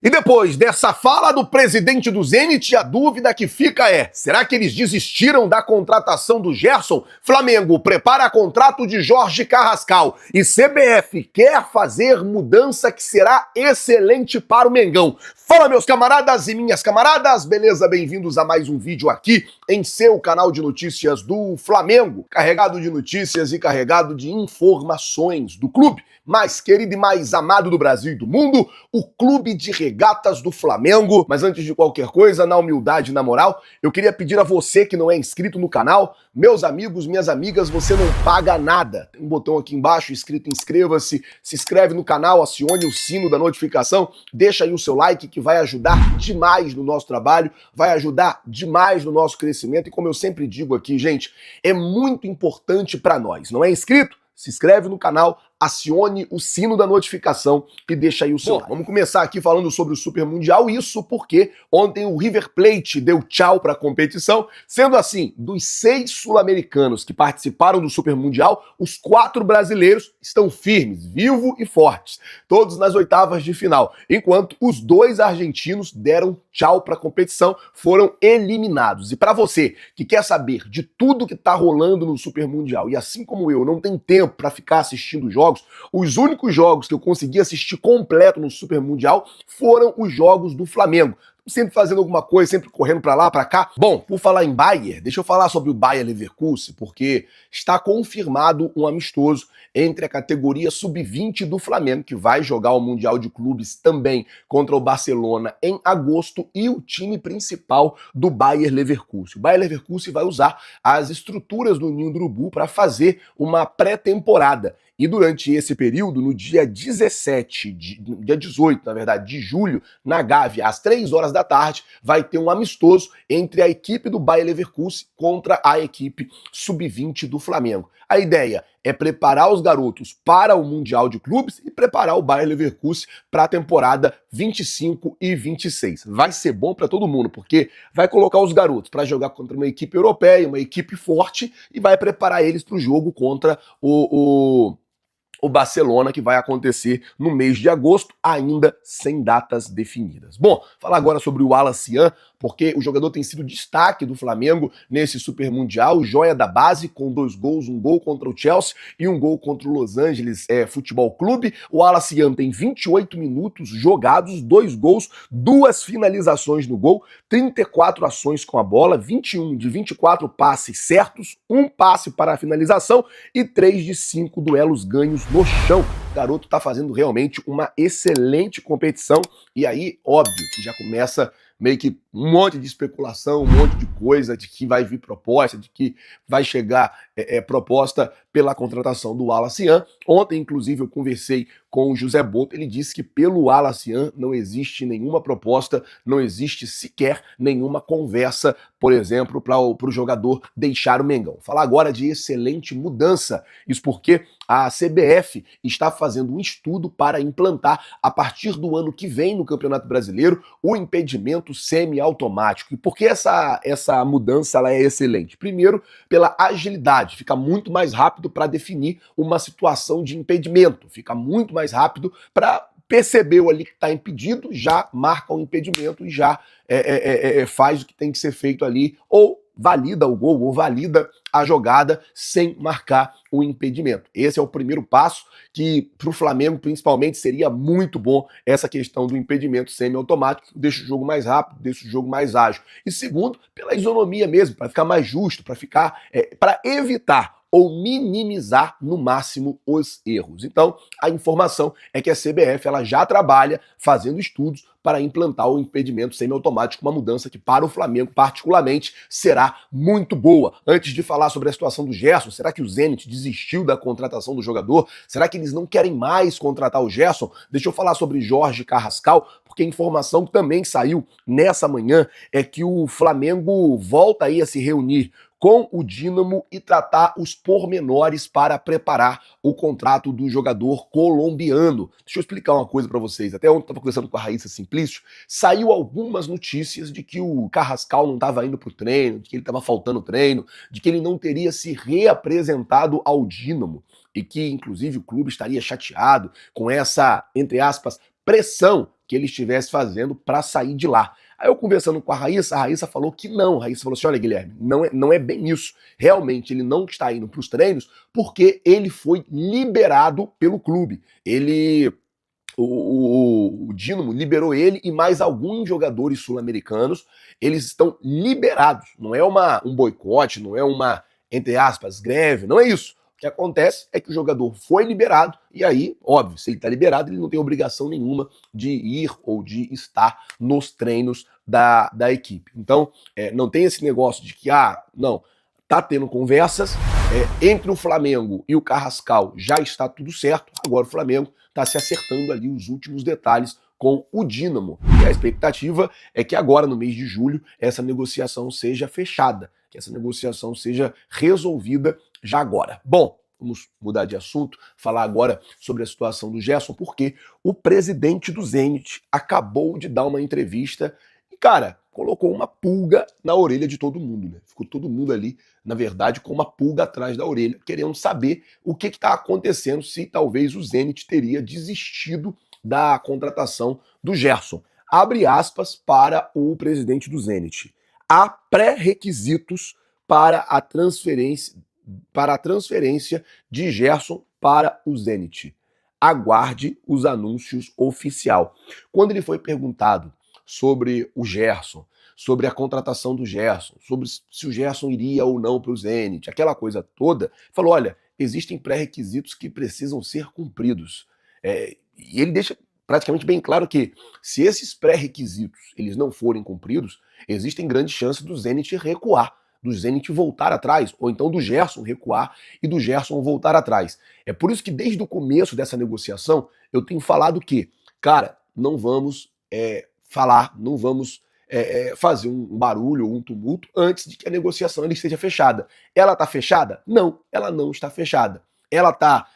E depois dessa fala do presidente do Zenit, a dúvida que fica é: será que eles desistiram da contratação do Gerson? Flamengo prepara contrato de Jorge Carrascal e CBF quer fazer mudança que será excelente para o Mengão. Fala, meus camaradas e minhas camaradas, beleza? Bem-vindos a mais um vídeo aqui em seu canal de notícias do Flamengo, carregado de notícias e carregado de informações do clube mais querido e mais amado do Brasil e do mundo, o Clube de Regatas do Flamengo. Mas antes de qualquer coisa, na humildade e na moral, eu queria pedir a você que não é inscrito no canal, meus amigos, minhas amigas, você não paga nada. Tem um botão aqui embaixo escrito inscreva-se, se inscreve no canal, acione o sino da notificação, deixa aí o seu like que vai ajudar demais no nosso trabalho, vai ajudar demais no nosso crescimento e como eu sempre digo aqui, gente, é muito importante para nós. Não é inscrito? Se inscreve no canal, acione o sino da notificação e deixa aí o seu like. Vamos começar aqui falando sobre o Super Mundial, isso porque ontem o River Plate deu tchau para a competição, sendo assim, dos 6 sul-americanos que participaram do Super Mundial, os 4 brasileiros estão firmes, vivos e fortes, todos nas oitavas de final, enquanto os 2 argentinos deram tchau para a competição, foram eliminados. E para você que quer saber de tudo que tá rolando no Super Mundial e assim como eu não tem tempo para ficar assistindo jogos, os únicos jogos que eu consegui assistir completo no Super Mundial foram os jogos do Flamengo. Sempre fazendo alguma coisa, sempre correndo pra lá, pra cá. Bom, por falar em Bayer, deixa eu falar sobre o Bayer Leverkusen, porque está confirmado um amistoso entre a categoria sub-20 do Flamengo, que vai jogar o Mundial de Clubes também contra o Barcelona em agosto, e o time principal do Bayer Leverkusen. O Bayer Leverkusen vai usar as estruturas do Ninho do Urubu para fazer uma pré-temporada. E durante esse período, no dia 18, na verdade, de julho, na Gávea, às 3 horas da tarde, vai ter um amistoso entre a equipe do Bayer Leverkusen contra a equipe sub-20 do Flamengo. A ideia é preparar os garotos para o Mundial de Clubes e preparar o Bayer Leverkusen para a temporada 25 e 26. Vai ser bom para todo mundo, porque vai colocar os garotos para jogar contra uma equipe europeia, uma equipe forte, e vai preparar eles para o jogo contra o Barcelona, que vai acontecer no mês de agosto, ainda sem datas definidas. Bom, falar agora sobre o Wallace Yan, porque o jogador tem sido destaque do Flamengo nesse Super Mundial, joia da base, com 2 gols, um gol contra o Chelsea e um gol contra o Los Angeles Futebol Clube. O Wallace Yan tem 28 minutos jogados, 2 gols, 2 finalizações no gol, 34 ações com a bola, 21 de 24 passes certos, 1 passe para a finalização e 3 de 5 duelos ganhos no chão. O garoto tá fazendo realmente uma excelente competição e aí, óbvio, que já começa meio que um monte de especulação, um monte de coisa de que vai vir proposta, de que vai chegar proposta pela contratação do Wallace Yan. Ontem, inclusive, eu conversei com o José Boto, ele disse que pelo Wallace Yan não existe nenhuma proposta, não existe sequer nenhuma conversa, por exemplo, para o jogador deixar o Mengão. Falar agora de excelente mudança, isso porque a CBF está fazendo um estudo para implantar, a partir do ano que vem no Campeonato Brasileiro, o impedimento semiautomático. E por que essa mudança ela é excelente? Primeiro, pela agilidade, fica muito mais rápido para definir uma situação de impedimento, fica muito mais rápido para percebeu ali que está impedido, já marca o impedimento e já faz o que tem que ser feito ali, ou valida o gol, ou valida a jogada sem marcar o impedimento. Esse é o primeiro passo que para o Flamengo principalmente seria muito bom, essa questão do impedimento semiautomático, deixa o jogo mais rápido, deixa o jogo mais ágil. E segundo, pela isonomia mesmo, para ficar mais justo, para evitar ou minimizar no máximo os erros. Então, a informação é que a CBF ela já trabalha fazendo estudos para implantar o impedimento semiautomático, uma mudança que para o Flamengo particularmente será muito boa. Antes de falar sobre a situação do Gerson, será que o Zenit desistiu da contratação do jogador? Será que eles não querem mais contratar o Gerson? Deixa eu falar sobre Jorge Carrascal, porque a informação que também saiu nessa manhã é que o Flamengo volta aí a se reunir com o Dínamo e tratar os pormenores para preparar o contrato do jogador colombiano. Deixa eu explicar uma coisa para vocês. Até ontem eu estava conversando com a Raíssa Simplício, saiu algumas notícias de que o Carrascal não estava indo para o treino, de que ele estava faltando treino, de que ele não teria se reapresentado ao Dínamo e que, inclusive, o clube estaria chateado com essa, entre aspas, pressão que ele estivesse fazendo para sair de lá. Aí eu conversando com a Raíssa falou que não. A Raíssa falou assim: olha, Guilherme, não é bem isso. Realmente ele não está indo para os treinos porque ele foi liberado pelo clube. O Dínamo liberou ele e mais alguns jogadores sul-americanos. Eles estão liberados. Não é um boicote, não é uma, entre aspas, greve, não é isso. O que acontece é que o jogador foi liberado e aí, óbvio, se ele está liberado, ele não tem obrigação nenhuma de ir ou de estar nos treinos da equipe. Então, não tem esse negócio de que, não, tá tendo conversas, entre o Flamengo e o Carrascal já está tudo certo, agora o Flamengo está se acertando ali os últimos detalhes com o Dínamo. E a expectativa é que agora, no mês de julho, essa negociação seja fechada, que essa negociação seja resolvida já agora. Bom, vamos mudar de assunto, falar agora sobre a situação do Gerson, porque o presidente do Zenit acabou de dar uma entrevista e, cara, colocou uma pulga na orelha de todo mundo, né? Ficou todo mundo ali, na verdade, com uma pulga atrás da orelha, querendo saber o que está acontecendo, se talvez o Zenit teria desistido da contratação do Gerson. Abre aspas para o presidente do Zenit. Há pré-requisitos para a transferência de Gerson para o Zenit. Aguarde os anúncios oficial. Quando ele foi perguntado sobre o Gerson, sobre a contratação do Gerson, sobre se o Gerson iria ou não para o Zenit, aquela coisa toda, falou, olha, existem pré-requisitos que precisam ser cumpridos. E ele deixa praticamente bem claro que se esses pré-requisitos eles não forem cumpridos, existem grandes chances do Zenit recuar, do Zenit voltar atrás, ou então do Gerson recuar e do Gerson voltar atrás. É por isso que desde o começo dessa negociação eu tenho falado que, cara, não vamos não vamos fazer um barulho ou um tumulto antes de que a negociação esteja fechada. Ela está fechada? Não, ela não está fechada. Ela está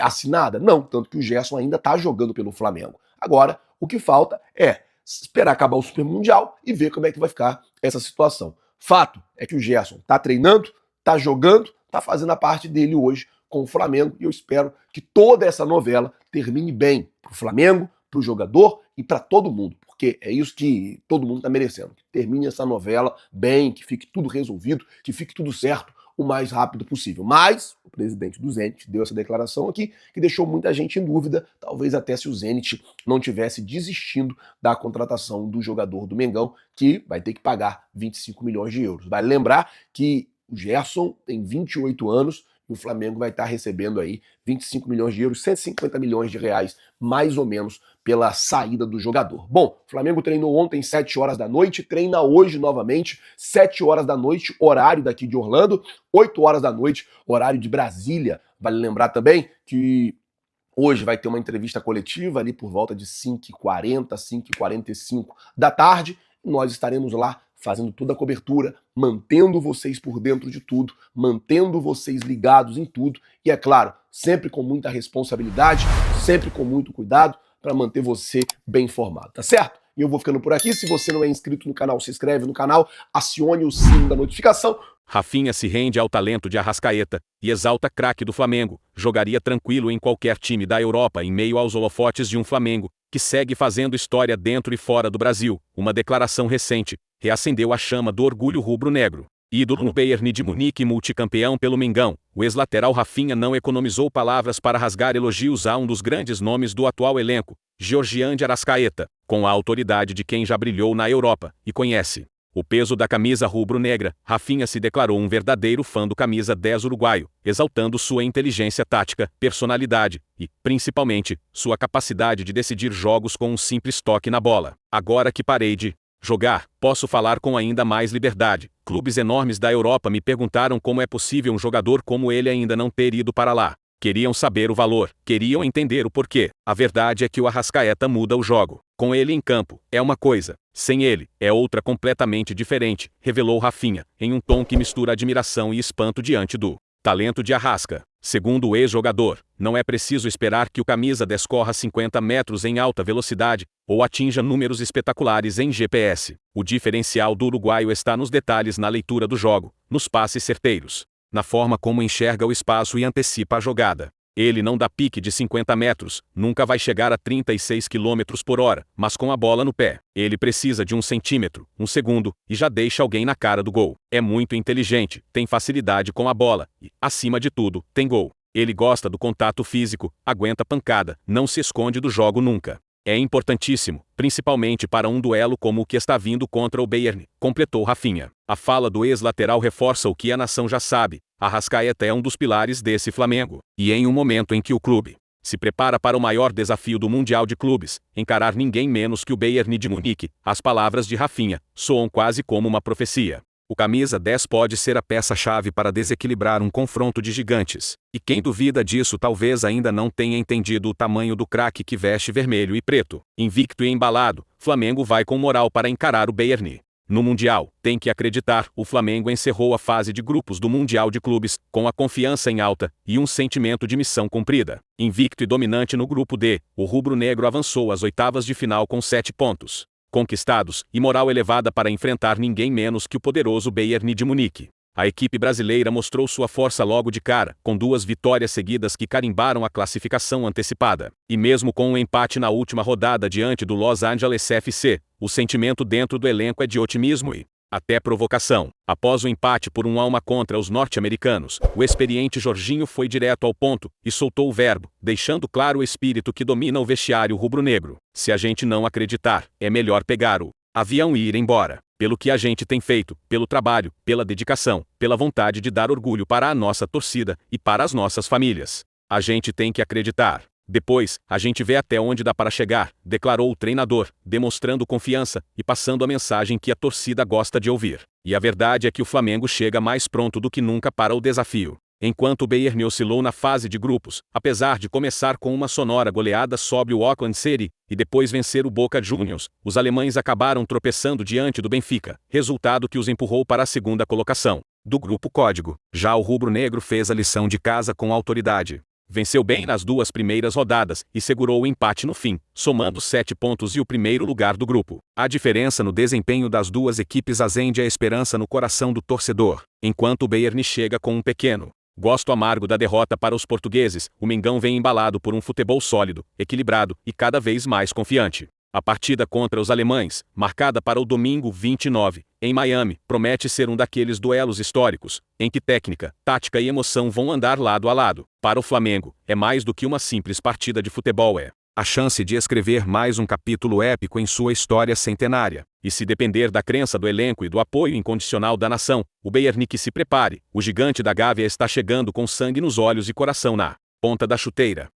assinada? Não, tanto que o Gerson ainda está jogando pelo Flamengo. Agora, o que falta é esperar acabar o Super Mundial e ver como é que vai ficar essa situação. Fato é que o Gerson está treinando, está jogando, está fazendo a parte dele hoje com o Flamengo e eu espero que toda essa novela termine bem para o Flamengo, para o jogador e para todo mundo, porque é isso que todo mundo está merecendo. Que termine essa novela bem, que fique tudo resolvido, que fique tudo certo o mais rápido possível. Mas o presidente do Zenit deu essa declaração aqui que deixou muita gente em dúvida, talvez até se o Zenit não tivesse desistindo da contratação do jogador do Mengão, que vai ter que pagar 25 milhões de euros. Vale lembrar que o Gerson tem 28 anos e o Flamengo vai estar recebendo aí 25 milhões de euros, 150 milhões de reais, mais ou menos, pela saída do jogador. Bom, o Flamengo treinou ontem 7 horas da noite, treina hoje novamente, 7 horas da noite, horário daqui de Orlando, 8 horas da noite, horário de Brasília. Vale lembrar também que hoje vai ter uma entrevista coletiva ali por volta de 5h40, 5h45 da tarde, e nós estaremos lá fazendo toda a cobertura, mantendo vocês por dentro de tudo, mantendo vocês ligados em tudo e, é claro, sempre com muita responsabilidade, sempre com muito cuidado para manter você bem informado, tá certo? E eu vou ficando por aqui. Se você não é inscrito no canal, se inscreve no canal, acione o sino da notificação. Rafinha se rende ao talento de Arrascaeta e exalta craque do Flamengo. Jogaria tranquilo em qualquer time da Europa em meio aos holofotes de um Flamengo que segue fazendo história dentro e fora do Brasil. Uma declaração recente reacendeu a chama do orgulho rubro-negro. Ídolo no Bayern de Munique e multicampeão pelo Mengão, o ex-lateral Rafinha não economizou palavras para rasgar elogios a um dos grandes nomes do atual elenco, Georgian de Arrascaeta, com a autoridade de quem já brilhou na Europa e conhece o peso da camisa rubro-negra. Rafinha se declarou um verdadeiro fã do camisa 10 uruguaio, exaltando sua inteligência tática, personalidade e, principalmente, sua capacidade de decidir jogos com um simples toque na bola. Agora que parei de jogar, posso falar com ainda mais liberdade. Clubes enormes da Europa me perguntaram como é possível um jogador como ele ainda não ter ido para lá. Queriam saber o valor, queriam entender o porquê. A verdade é que o Arrascaeta muda o jogo. Com ele em campo, é uma coisa. Sem ele, é outra completamente diferente, revelou Rafinha, em um tom que mistura admiração e espanto diante do talento de Arrasca. Segundo o ex-jogador, não é preciso esperar que o camisa 10 corra 50 metros em alta velocidade ou atinja números espetaculares em GPS. O diferencial do uruguaio está nos detalhes, na leitura do jogo, nos passes certeiros, na forma como enxerga o espaço e antecipa a jogada. Ele não dá pique de 50 metros, nunca vai chegar a 36 km por hora, mas com a bola no pé, ele precisa de 1 centímetro, 1 segundo, e já deixa alguém na cara do gol. É muito inteligente, tem facilidade com a bola e, acima de tudo, tem gol. Ele gosta do contato físico, aguenta pancada, não se esconde do jogo nunca. É importantíssimo, principalmente para um duelo como o que está vindo contra o Bayern, completou Rafinha. A fala do ex-lateral reforça o que a nação já sabe: Arrascaeta é um dos pilares desse Flamengo. E em um momento em que o clube se prepara para o maior desafio do Mundial de Clubes, encarar ninguém menos que o Bayern de Munique, as palavras de Rafinha soam quase como uma profecia. O camisa 10 pode ser a peça-chave para desequilibrar um confronto de gigantes. E quem duvida disso talvez ainda não tenha entendido o tamanho do craque que veste vermelho e preto. Invicto e embalado, Flamengo vai com moral para encarar o Bayern. No Mundial, tem que acreditar, o Flamengo encerrou a fase de grupos do Mundial de Clubes, com a confiança em alta e um sentimento de missão cumprida. Invicto e dominante no grupo D, o rubro-negro avançou às oitavas de final com 7 pontos conquistados e moral elevada para enfrentar ninguém menos que o poderoso Bayern de Munique. A equipe brasileira mostrou sua força logo de cara, com 2 vitórias seguidas que carimbaram a classificação antecipada. E mesmo com um empate na última rodada diante do Los Angeles FC, o sentimento dentro do elenco é de otimismo e até provocação. Após o empate por 1-1 contra os norte-americanos, o experiente Jorginho foi direto ao ponto e soltou o verbo, deixando claro o espírito que domina o vestiário rubro-negro. Se a gente não acreditar, é melhor pegar o avião e ir embora. Pelo que a gente tem feito, pelo trabalho, pela dedicação, pela vontade de dar orgulho para a nossa torcida e para as nossas famílias. A gente tem que acreditar. Depois, a gente vê até onde dá para chegar, declarou o treinador, demonstrando confiança e passando a mensagem que a torcida gosta de ouvir. E a verdade é que o Flamengo chega mais pronto do que nunca para o desafio. Enquanto o Bayern oscilou na fase de grupos, apesar de começar com uma sonora goleada sobre o Auckland City e depois vencer o Boca Juniors, os alemães acabaram tropeçando diante do Benfica, resultado que os empurrou para a segunda colocação do grupo código. Já o rubro-negro fez a lição de casa com autoridade. Venceu bem nas 2 primeiras rodadas e segurou o empate no fim, somando 7 pontos e o primeiro lugar do grupo. A diferença no desempenho das 2 equipes acende a esperança no coração do torcedor. Enquanto o Bayern chega com um pequeno gosto amargo da derrota para os portugueses, o Mengão vem embalado por um futebol sólido, equilibrado e cada vez mais confiante. A partida contra os alemães, marcada para o domingo 29, em Miami, promete ser um daqueles duelos históricos, em que técnica, tática e emoção vão andar lado a lado. Para o Flamengo, é mais do que uma simples partida de futebol, é a chance de escrever mais um capítulo épico em sua história centenária. E se depender da crença do elenco e do apoio incondicional da nação, o Bayern que se prepare, o gigante da Gávea está chegando com sangue nos olhos e coração na ponta da chuteira.